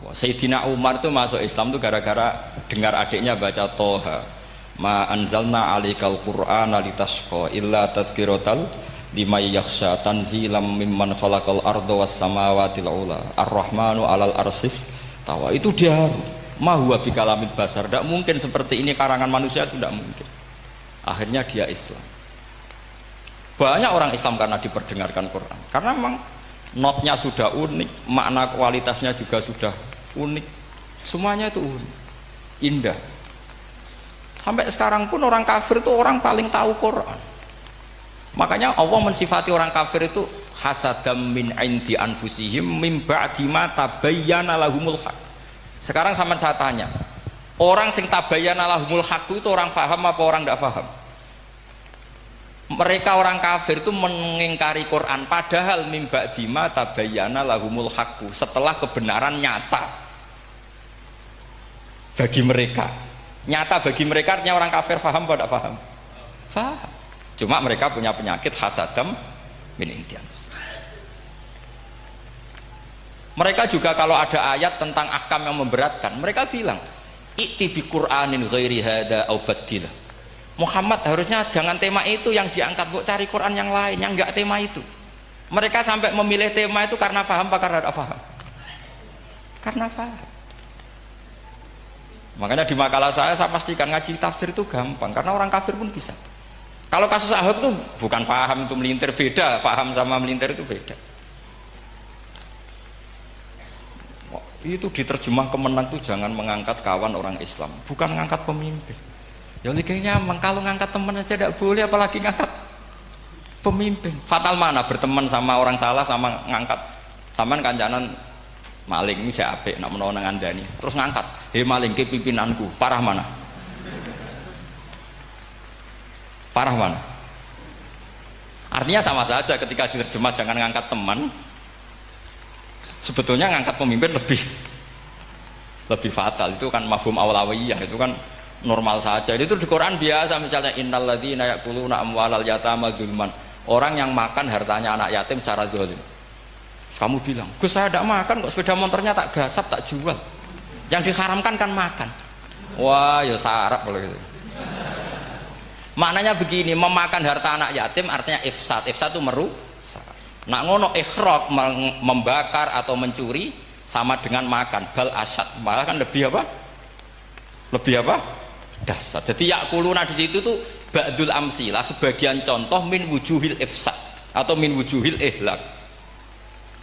Sayyidina Umar itu masuk Islam tuh gara-gara dengar adiknya baca Toha, ma anzalna alikal qur'ana litashqa illa tadhkiratal liman yakhsha tanzilam mimman khalaqal arda was samawati ula ar-rahmanu alal arsis tawa. Itu dia ma huwa bikalamil basar, tidak mungkin seperti ini karangan manusia, itu tidak mungkin. Akhirnya dia Islam. Banyak orang Islam karena diperdengarkan Quran, karena memang notnya sudah unik, makna kualitasnya juga sudah unik, semuanya itu unik, indah. Sampai sekarang pun orang kafir itu orang paling tahu Quran. Makanya Allah mensifati orang kafir itu hasadam min indi anfusihim min ba'di ma tabayyana lahumul haq. Sekarang sama saya tanya, orang sing tabayyana lahumul haq itu orang paham apa orang tidak paham? Mereka orang kafir itu mengingkari Quran, padahal min ba'di ma tabayyana lahumul haq, setelah kebenaran nyata bagi mereka. Nyata bagi mereka artinya orang kafir paham atau tidak paham? Paham. Cuma mereka punya penyakit hasadam min indi anfusihim. Mereka juga kalau ada ayat tentang ahkam yang memberatkan, mereka bilang i'ti bi Qur'anin ghairi hada au baddilah. Muhammad harusnya jangan tema itu yang diangkat, kok cari Quran yang lain yang enggak tema itu. Mereka sampai memilih tema itu karena paham apa karena tidak paham? Karena paham. Makanya di makalah saya pastikan ngaji tafsir itu gampang, karena orang kafir pun bisa. Kalau kasus Ahok itu bukan paham itu melintir, beda. Paham sama melintir itu beda. Itu diterjemah kemenang itu jangan mengangkat kawan orang Islam, bukan mengangkat pemimpin. Ya kayaknya kalau ngangkat teman saja tidak boleh, apalagi ngangkat pemimpin. Fatal mana berteman sama orang salah sama ngangkat. Saman kancanan maling ini saya apik nak menawa nang andani. Terus ngangkat, "Hei maling ke pimpinanku." Parah mana? Parah mana? Artinya sama saja ketika diterjemah jangan ngangkat teman. Sebetulnya ngangkat pemimpin lebih fatal. Itu kan mafhum awlawiyah, itu kan normal saja. Itu di Quran biasa, misalnya innalladzina ya'kuluna amwalal yatama dzulman, orang yang makan hartanya anak yatim secara zalim. Kamu bilang, "Gus, saya tidak makan kok, sepeda motornya tak gasap, tak jual." Yang diharamkan kan makan. Wah, ya sarap kalau gitu. Maknanya begini, memakan harta anak yatim artinya ifsad. Ifsad itu merusak. Nak ngono ikhraq, membakar atau mencuri sama dengan makan, bal asad, malah kan lebih apa? Lebih apa? Dasar. Jadi yakuluna di situ tuh ba'dul amsilah, sebagian contoh min wujuhil ifsad atau min wujuhil ihlak.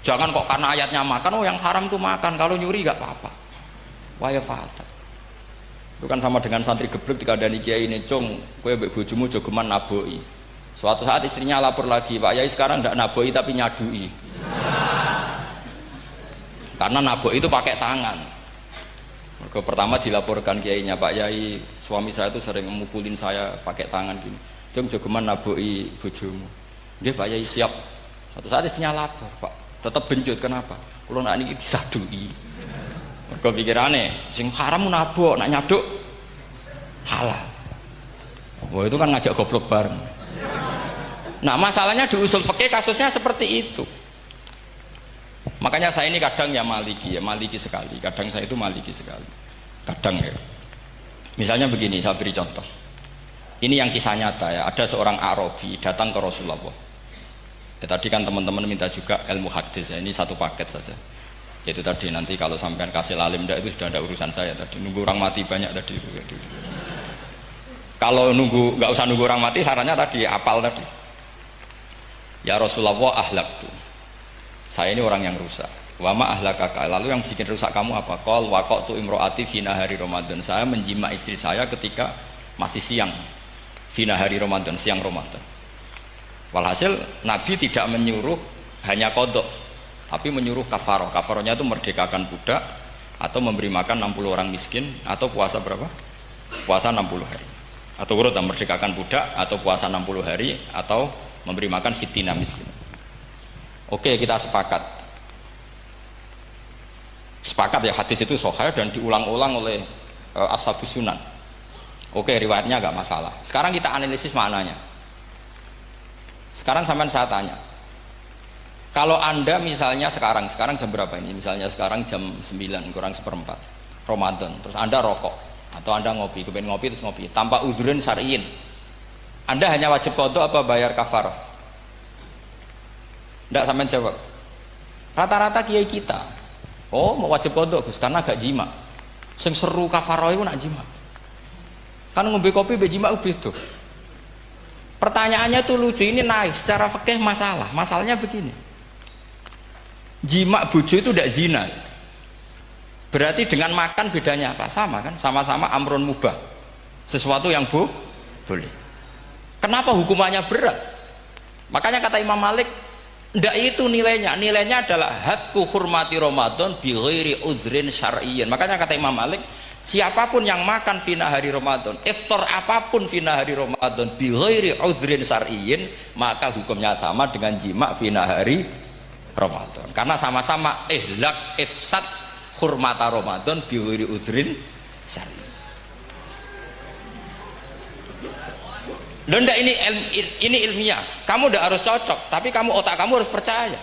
Jangan kok karena ayatnya makan, oh yang haram tuh makan, kalau nyuri gak apa-apa. Waya fatal. Itu kan sama dengan santri geblek dikandani kiai ini, "Cung, kowe mbek bojomu jogeman naboi." Suatu saat istrinya lapor lagi, "Pak Yai sekarang ndak naboi tapi nyadui." Karena naboi itu pakai tangan. Pertama dilaporkan kiainya, "Pak Yai, suami saya itu sering memukulin saya pakai tangan gini. Cung jogeman naboi bojomu." "Nggih Pak Yai, siap." Suatu saat istrinya lapor, "Pak, tetap benjut, kenapa? Kulo nak niki disadui." Mergo pikirane sing haram nabok, nak nyaduk halal. Wah, itu kan ngajak goblok bareng. Nah, masalahnya di usul fikih kasusnya seperti itu. Makanya saya ini kadang ya maliki sekali. Kadang saya itu maliki sekali. Kadang ya. Misalnya begini, saya beri contoh. Ini yang kisah nyata ya. Ada seorang Arabi datang ke Rasulullah. Ya, tadi kan teman-teman minta juga ilmu hadis ya. Ini satu paket saja. Itu tadi nanti kalau sampean kasih lalim itu sudah ada urusan saya tadi. Nunggu orang mati banyak tadi. Kalau nggak usah nunggu orang mati, sarannya tadi apal tadi. Ya Rasulullah, ahlak tuh. Saya ini orang yang rusak. Wama ahlakaka. Lalu yang bikin rusak kamu apa? Qol waqatu imroati fi nahari Ramadan. Saya menjima istri saya ketika masih siang. Fi nahari Ramadan, siang Ramadan. Walhasil Nabi tidak menyuruh hanya kodok, tapi menyuruh kafaroh. Kafarohnya itu merdekakan budak atau memberi makan 60 orang miskin atau puasa berapa? Puasa 60 hari. Atau urut merdekakan budak atau puasa 60 hari atau memberi makan sitina miskin. Oke, kita sepakat ya, hadis itu sahih dan diulang-ulang oleh ashabus sunan. Oke, riwayatnya agak masalah. Sekarang kita analisis maknanya. Sekarang sampean saya tanya, Kalau Anda misalnya sekarang jam berapa ini? Misalnya sekarang jam 9 kurang seperempat Ramadan, terus Anda rokok atau Anda ngopi, kepengen ngopi terus ngopi tanpa udzurun syar'iyyin. Anda hanya wajib qadha apa bayar kafarah? Enggak, sampean jawab. Rata-rata kiai kita, oh mau wajib qadha Gus karena gak jima. Sing seru kafarah itu nak jima. Kan ngombe kopi be jima beda. Pertanyaannya tuh lucu, ini naik secara fikih masalahnya begini. Jima bojo itu tidak zina, berarti dengan makan bedanya apa? Sama kan, sama-sama amrun mubah, sesuatu yang boleh. Kenapa hukumannya berat? Makanya kata Imam Malik, ndak itu nilainya adalah hadku hurmati Ramadan bi ghairi udhrin syar'iyyin. Makanya kata Imam Malik, siapapun yang makan fina hari Ramadan, iftar apapun fina hari Ramadan bi ghairi udhrin syar'iyyin, maka hukumnya sama dengan jima fina hari Ramadan, karena sama-sama ihlak ifsad hurmata Ramadan bi ghairi udhrin syar'iyyin. Loh ndak, ini ilmiah. Kamu ndak harus cocok, tapi otak kamu harus percaya.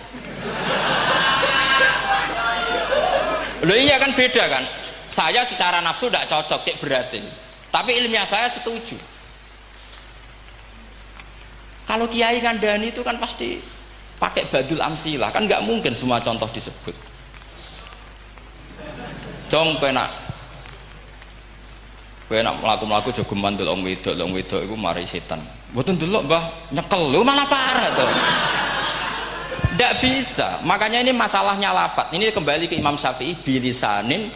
Loh iya kan, beda kan. Saya secara nafsu ndak cocok, cek berarti. Tapi ilmiah saya setuju. Kalau kiai ngandani itu kan pasti pakai badul amsilah, kan nggak mungkin semua contoh disebut. Jong penak melaku jogeman delok wedok iku mari setan. Mboten delok Mbah, nyekel lho malah parah to. Ndak bisa. Makanya ini masalahnya lafat. Ini kembali ke Imam Syafi'i, bilisanin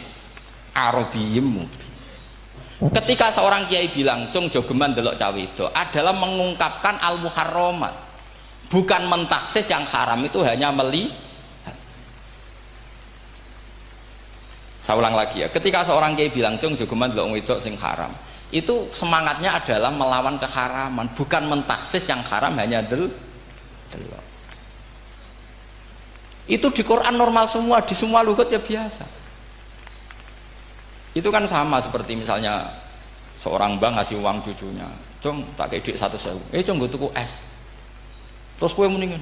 arabiyyim mubin. Ketika seorang kiai bilang cung jogeman delok cah wedok adalah mengungkapkan al-muharramat. Bukan mentaksis yang haram, itu hanya melihat. Saya ulang lagi ya, ketika seorang kiai bilang cung jogeman delok wedok sing haram, itu semangatnya adalah melawan keharaman, bukan mentaksis yang haram hanya delok. Itu di Quran normal semua, di semua lugat ya biasa. Itu kan sama seperti misalnya seorang bang ngasih uang cucunya, cung tak kayak duit 100.000, cung gue tuku es. Terus kue mendingan,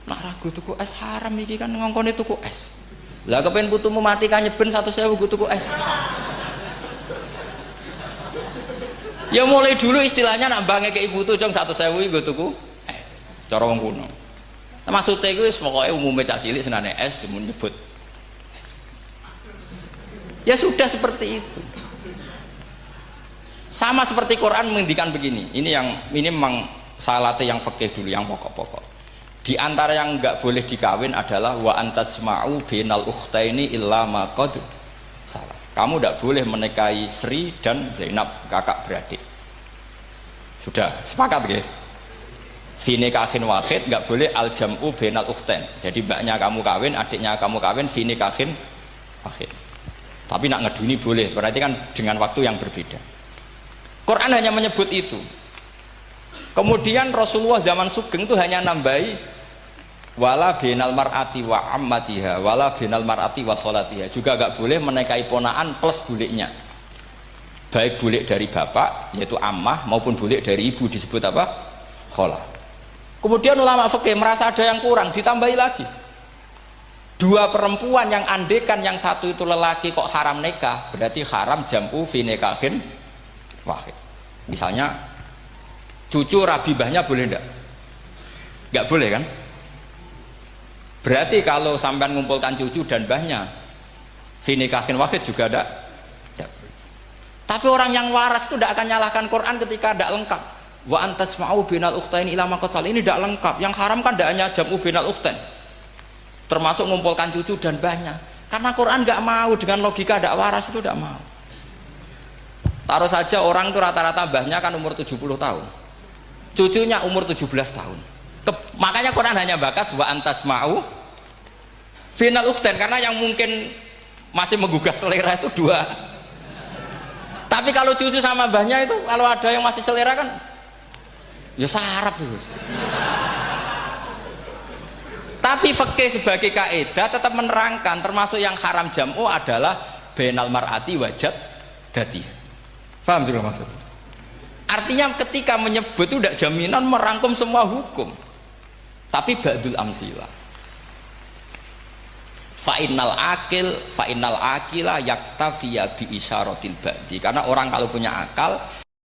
nak ragu tuku es haram iki kan ngongkone tuku es. Lah kepen putumu mati kan nyeben 100.000 gue tuku es. Ya mulai dulu istilahnya nak bange ke ibu tuh cung 100.000 gue tuku es. Cara wong kuno. Nah, maksudnya gue pokoknya umumnya cah cilik senane es cuma nyebut. Ya sudah seperti itu. Sama seperti Quran menghentikan begini. Ini memang salate yang fikih dulu, yang pokok-pokok. Di antara yang enggak boleh dikawin adalah wa antasma'u bainal ukhtaini illa ma qad salah. Kamu enggak boleh menikahi Sri dan Zainab, kakak beradik. Sudah sepakat nggih? Fi nikahin wahid enggak boleh al jam'u bainal ukhtain. Jadi mbaknya kamu kawin, adiknya kamu kawin fi nikahin wahid. Tapi nak ngeduni boleh, berarti kan dengan waktu yang berbeda. Quran hanya menyebut itu. Kemudian Rasulullah zaman Sugeng itu hanya nambahi wala binal mar'ati wa ammatiha wala binal mar'ati wa kholatiha, juga gak boleh menikahi ponaan plus buliknya, baik bulik dari bapak yaitu ammah maupun bulik dari ibu disebut apa? Kholah. Kemudian ulama fikih merasa ada yang kurang, ditambahi lagi dua perempuan yang andekan yang satu itu lelaki kok haram nikah, berarti haram jam'u fi nikahin wahid. Misalnya cucu rabibahnya boleh enggak? Enggak boleh kan? Berarti kalau sampai mengumpulkan cucu dan mbahnya fi nikahin wahid juga enggak. Tapi orang yang waras itu tidak akan nyalahkan Quran ketika tidak lengkap. Wa antasma'u bainal ukhtain ila ma qad salah, ini tidak lengkap. Yang haram kan tidak hanya jam'u bainal ukhtain, termasuk mengumpulkan cucu dan mbahnya. Karena Quran nggak mau dengan logika tidak waras, itu tidak mau. Taruh saja orang itu rata-rata mbahnya kan umur 70 tahun, cucunya umur 17 tahun. Makanya Quran hanya bakas wa antasma'u final ukhtain, karena yang mungkin masih menggugah selera itu dua. Tapi kalau cucu sama mbahnya itu, kalau ada yang masih selera kan ya sarap itu. Tapi fikih sebagai kaidah tetap menerangkan termasuk yang haram jam'u adalah bainal mar'ati wajad dati. Paham juga maksudnya? Artinya ketika menyebut itu tidak jaminan merangkum semua hukum, tapi ba'dul amsilah. fa innal akila yaktafiya bi isyaratil ba'di, karena orang kalau punya akal